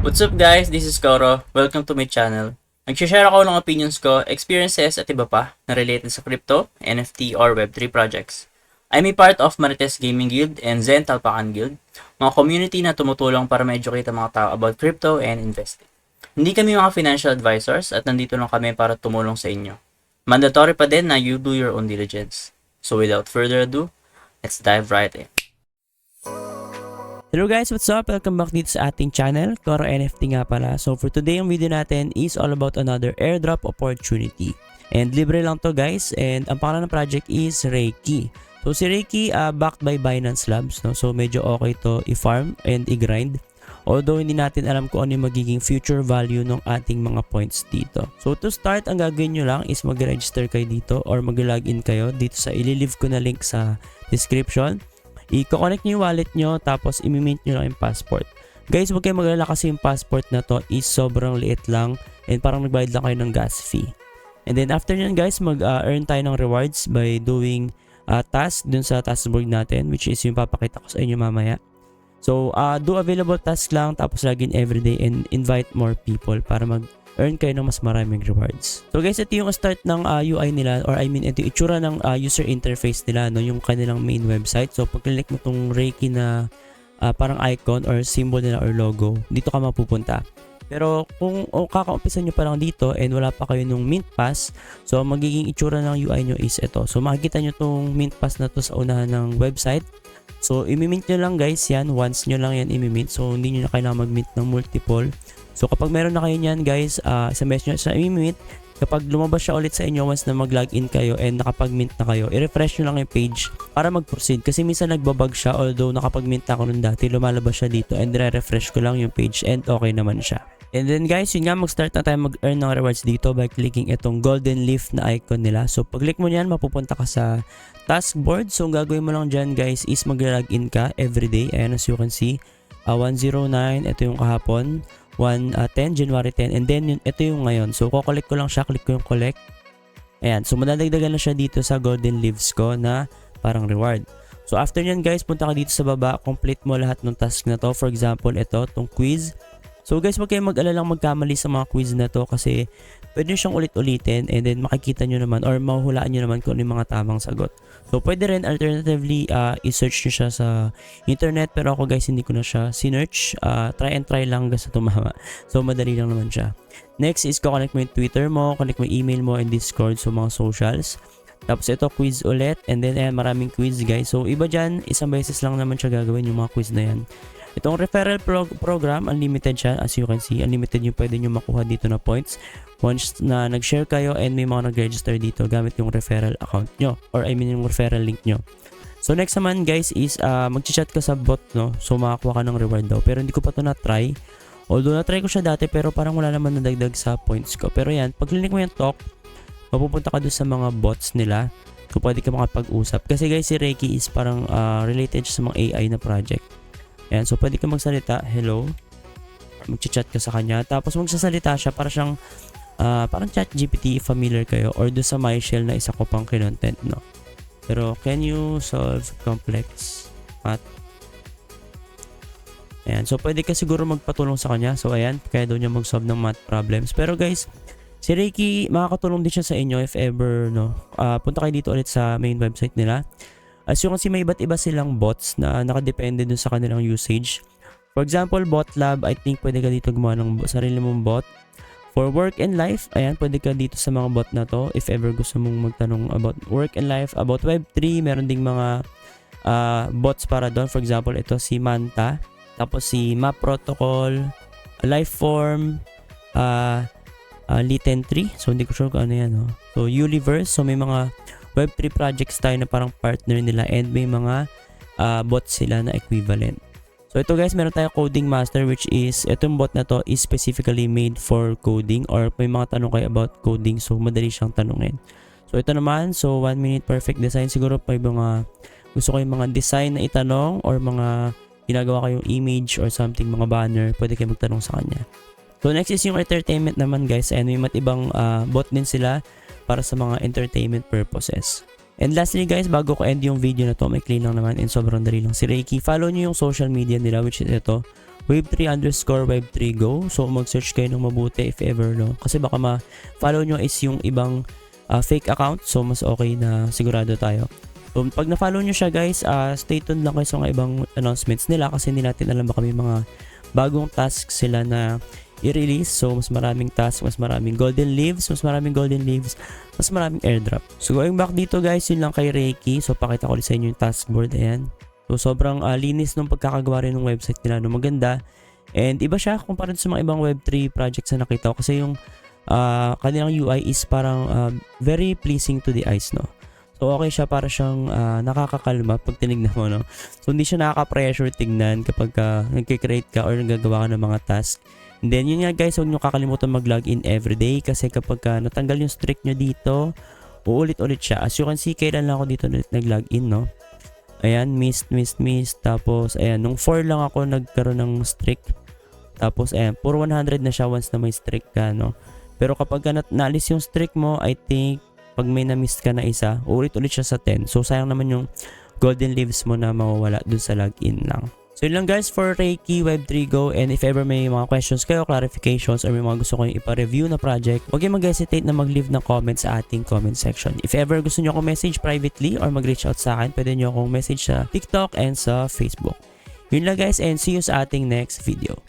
What's up guys? This is Koro. Welcome to my channel. Nag-share ako ng opinions ko, experiences at iba pa na related sa crypto, NFT or Web3 projects. I'm a part of Marites Gaming Guild and Zen Talpakan Guild, mga community na tumutulong para ma-educate ang mga tao about crypto and investing. Hindi kami mga financial advisors at nandito lang kami para tumulong sa inyo. Mandatory pa din na you do your own diligence. So without further ado, let's dive right in. Hello guys, what's up? Welcome back dito sa ating channel, Koro NFT nga pala. So for today, ang video natin is all about another airdrop opportunity. And libre lang to guys, and ang pangalan ng project is Reiki. So si Reiki, backed by Binance Labs, no? So medyo okay to i-farm and i-grind. Although hindi natin alam kung ano yung magiging future value ng ating mga points dito. So to start, ang gagawin nyo lang is mag-register kayo dito or mag-login kayo dito sa ililive ko na link sa description. I-connect nyo yung wallet nyo, tapos i-mint nyo lang yung passport. Guys, huwag kayo mag-alala kasi yung passport na to is sobrang liit lang and parang nagbayad lang kayo ng gas fee. And then after nyan guys, mag-earn tayo ng rewards by doing task dun sa task board natin, which is yung papakita ko sa inyo mamaya. So, do available task lang, tapos login everyday and invite more people para mag-earn kayo ng mas maraming rewards. So guys, ito yung start ng UI nila, or I mean ito yung itsura ng user interface nila, no, yung kanilang main website. So pag click mo tong Reiki na parang icon or symbol nila or logo, dito ka mapupunta. Pero kung kaka-umpisa nyo pa lang dito and wala pa kayo nung Mint Pass, so magiging itsura ng UI nyo is ito. So makikita nyo tong Mint Pass na to sa unahan ng website. So imimint nyo lang guys yan, once nyo lang yan imimint. So hindi nyo na kailangan mag-mint ng multiple. So kapag meron na kayo niyan guys, isang beses nyo sa i-mint, kapag lumabas siya ulit sa inyo once na mag-login kayo and nakapag-mint na kayo, i-refresh nyo lang yung page para mag-proceed. Kasi minsan nagbabag siya, although nakapag-mint na ako nun dati, lumalabas siya dito and re-refresh ko lang yung page and okay naman siya. And then guys, yun nga, mag-start na tayo mag-earn ng rewards dito by clicking itong golden leaf na icon nila. So pag-click mo niyan, mapupunta ka sa task board. So ang gagawin mo lang dyan guys is mag-login ka everyday. Ayan, as you can see, 109, ito yung kahapon. 10, January 10, and then ito yung ngayon. So ko-collect ko lang siya, click ko yung collect. Ayan, so madadagdagan na siya dito sa golden leaves ko na parang reward. So after nyan guys, punta ka dito sa baba, complete mo lahat ng task na to. For example, ito, tong quiz. So guys, huwag kayong mag-alalang magkamali sa mga quiz na to kasi pwede siyang ulit-ulitin and then makikita nyo naman or mahuhulaan nyo naman kung ano yung mga tamang sagot. So pwede rin alternatively i-search nyo siya sa internet, pero ako guys hindi ko na siya sinearch. Try and try lang hanggang sa tumama. So madali lang naman siya. Next is connect mo yung Twitter mo, connect mo yung email mo and Discord, so mga socials. Tapos ito quiz ulit and then maraming quiz guys. So iba dyan, isang beses lang naman siya gagawin yung mga quiz na yan. Itong referral program, unlimited siya. As you can see, unlimited yung pwede nyo makuha dito na points. Once na nag-share kayo and may mga nag-register dito gamit yung referral account nyo. Or I mean yung referral link nyo. So next naman guys is mag-chat ka sa bot, no? So makakuha ka ng reward daw. Pero hindi ko pa ito na-try. Although na-try ko siya dati pero parang wala naman nadagdag sa points ko. Pero yan, pag click mo yung talk, mapupunta ka doon sa mga bots nila. So pwede ka makapag-usap. Kasi guys, si Reiki is parang related sa mga AI na project. Ayan, so pwede ka magsalita, hello, mag-chat ka sa kanya, tapos magsasalita siya para siyang parang chat GPT, familiar kayo, or do sa MyShell na isa ko pang kinontent, no? Pero can you solve complex math? Ayan, so pwede ka siguro magpatulong sa kanya. So ayan, kaya daw niya mag-solve ng math problems. Pero guys, si Reiki makakatulong din siya sa inyo if ever, no? Punta kayo dito ulit sa main website nila. As you can see, may iba't iba silang bots na nakadepende dun sa kanilang usage. For example, Bot Lab, I think pwede ka dito gumawa ng sarili mong bot. For work and life, ayan, pwede ka dito sa mga bot na to. If ever gusto mong magtanong about work and life, about Web3, meron ding mga bots para doon. For example, ito si Manta, tapos si Map Protocol, Lifeform, Liten 3. So, hindi ko sure kung ano yan. No? So, Universe. So, may mga Web3 projects tayo na parang partner nila and may mga bots sila na equivalent. So ito guys, meron tayo Coding Master, which is itong bot na to is specifically made for coding or may mga tanong kayo about coding, so madali siyang tanungin. So ito naman, so 1 minute perfect design. Siguro pa yung mga gusto ko yung mga design na itanong or mga ginagawa kayong image or something, mga banner, pwede kayo magtanong sa kanya. So next is yung entertainment naman guys, and may iba't ibang bot din sila para sa mga entertainment purposes. And lastly guys, bago ko end yung video na to, may clean lang naman and sobrang dali lang si Reiki. Follow nyo yung social media nila, which is ito, Web3_Web3Go. So mag-search kayo ng mabuti if ever, no? Kasi baka ma-follow nyo is yung ibang fake account. So mas okay na sigurado tayo. So pag na-follow nyo siya guys, stay tuned lang kayo sa mga ibang announcements nila kasi hindi natin alam baka may mga bagong tasks sila na i-release. So mas maraming tasks, mas maraming golden leaves, mas maraming airdrop. So going back dito guys, yun lang kay Reiki. So pakita ko ulit sa inyo yung task board. Ayan. So sobrang linis nung pagkakagawa rin ng website nila, no? Maganda. And iba siya kumpara sa mga ibang Web3 projects na nakita ko kasi yung kanilang UI is parang very pleasing to the eyes, no? So okay siya, para siyang nakakakalma pag tinignan mo, no? So hindi siya nakaka-pressure tignan kapag nagki-create ka or nagagawa ka ng mga task. And then yun nga guys, huwag nyo kakalimutan mag-login everyday kasi kapag natanggal yung streak nyo dito, uulit-ulit siya. As you can see, kailan lang ako dito nag-login, no? Ayan, missed. Tapos, ayan, nung 4 lang ako nagkaroon ng streak. Tapos, ayan, puro 100 na siya once na may streak ka, no? Pero kapag naalis yung streak mo, I think, pag may na-miss ka na isa, ulit-ulit siya sa 10. So, sayang naman yung golden leaves mo na mawawala dun sa login lang. So, yun lang guys for Reiki Web3Go. And if ever may mga questions kayo, clarifications, or may mga gusto kayong ipa-review na project, huwag kayong mag-hesitate na mag-leave ng comments sa ating comment section. If ever gusto nyo akong message privately or mag-reach out sa akin, pwede nyo akong message sa TikTok and sa Facebook. Yun lang guys, and see you sa ating next video.